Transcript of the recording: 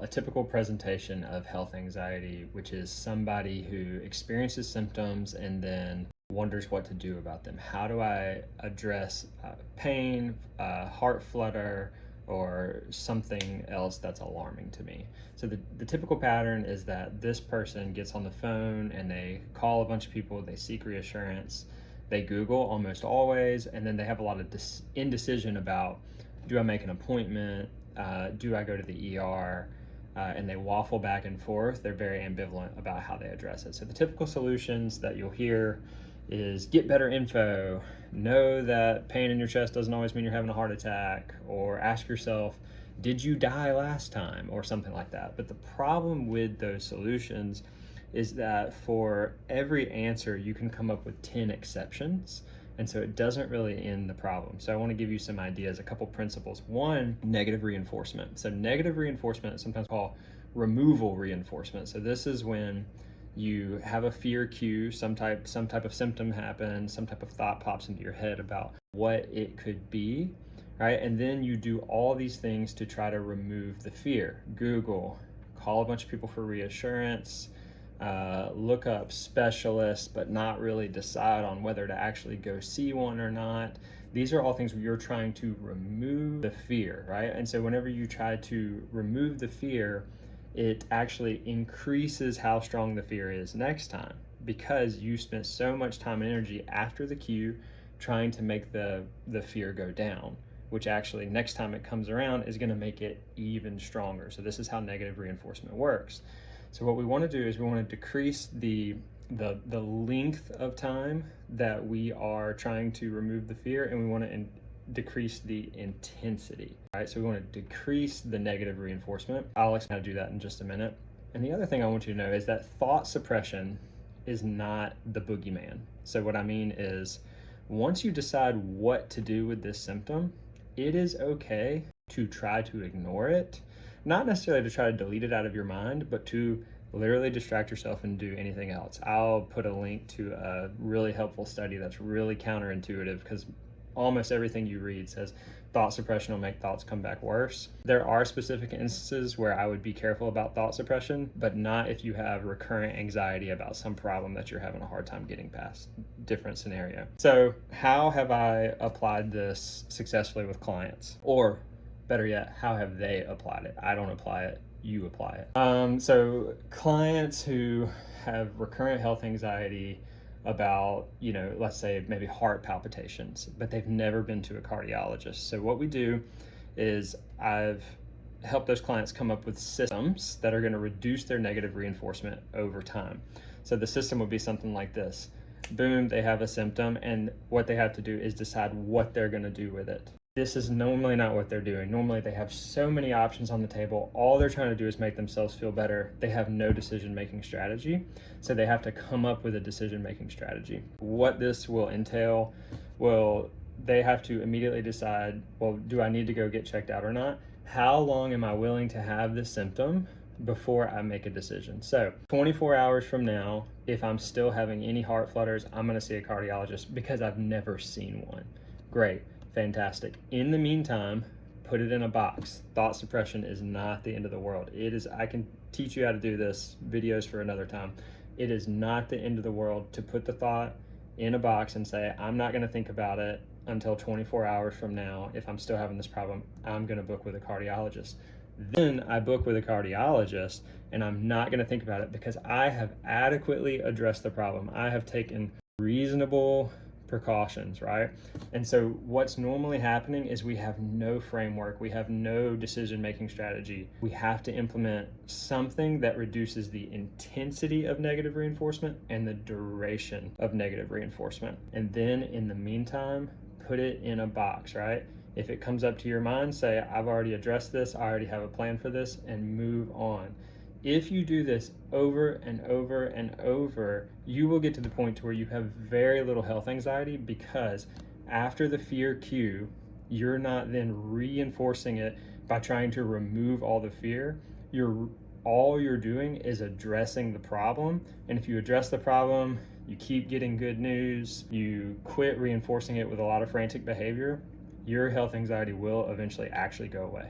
A typical presentation of health anxiety, which is somebody who experiences symptoms and then wonders what to do about them. How do I address pain, heart flutter, or something else that's alarming to me? So the typical pattern is that this person gets on the phone and they call a bunch of people, they seek reassurance, they Google almost always, and then they have a lot of indecision about, do I make an appointment? Do I go to the ER? And they waffle back and forth. They're very ambivalent about how they address it. So the typical solutions that you'll hear is get better info, know that pain in your chest doesn't always mean you're having a heart attack, or ask yourself, did you die last time, or something like that. But the problem with those solutions is that for every answer, you can come up with 10 exceptions. And so it doesn't really end the problem. So I want to give you some ideas, a couple principles. One, negative reinforcement. So negative reinforcement is sometimes called removal reinforcement. So this is when you have a fear cue, some type of symptom happens, some type of thought pops into your head about what it could be, right? And then you do all these things to try to remove the fear. Google, call a bunch of people for reassurance, look up specialists, but not really decide on whether to actually go see one or not. These are all things where you're trying to remove the fear, right? And so whenever you try to remove the fear, it actually increases how strong the fear is next time, because you spent so much time and energy after the cue trying to make the fear go down, which actually next time it comes around is going to make it even stronger. So this is how negative reinforcement works. So what we want to do is we want to decrease the length of time that we are trying to remove the fear, and we want to decrease the intensity, right? So we want to decrease the negative reinforcement. I'll explain how to do that in just a minute. And the other thing I want you to know is that thought suppression is not the boogeyman. So what I mean is, once you decide what to do with this symptom, it is okay to try to ignore it. Not necessarily to try to delete it out of your mind, but to literally distract yourself and do anything else. I'll put a link to a really helpful study that's really counterintuitive, because almost everything you read says thought suppression will make thoughts come back worse. There are specific instances where I would be careful about thought suppression, but not if you have recurrent anxiety about some problem that you're having a hard time getting past. Different scenario. So how have I applied this successfully with clients? Or better yet, how have they applied it? I don't apply it, you apply it. So clients who have recurrent health anxiety about, let's say maybe heart palpitations, but they've never been to a cardiologist. So what we do is I've helped those clients come up with systems that are going to reduce their negative reinforcement over time. So the system would be something like this. Boom, they have a symptom, and what they have to do is decide what they're going to do with it. This is normally not what they're doing. Normally they have so many options on the table. All they're trying to do is make themselves feel better. They have no decision-making strategy. So they have to come up with a decision-making strategy. What this will entail, they have to immediately decide, well, do I need to go get checked out or not? How long am I willing to have this symptom before I make a decision? So 24 hours from now, if I'm still having any heart flutters, I'm gonna see a cardiologist because I've never seen one. Great. Fantastic. In the meantime, put it in a box. Thought suppression is not the end of the world. It is, I can teach you how to do this, videos for another time. It is not the end of the world to put the thought in a box and say, I'm not going to think about it until 24 hours from now. If I'm still having this problem, I'm going to book with a cardiologist. Then I book with a cardiologist and I'm not going to think about it because I have adequately addressed the problem. I have taken reasonable precautions, right? And so what's normally happening is we have no framework, we have no decision-making strategy. We have to implement something that reduces the intensity of negative reinforcement and the duration of negative reinforcement. And then in the meantime, put it in a box, right? If it comes up to your mind, say, I've already addressed this, I already have a plan for this, and move on. If you do this over and over and over, you will get to the point to where you have very little health anxiety, because after the fear cue, you're not then reinforcing it by trying to remove all the fear. All you're doing is addressing the problem. And if you address the problem, you keep getting good news, you quit reinforcing it with a lot of frantic behavior, your health anxiety will eventually actually go away.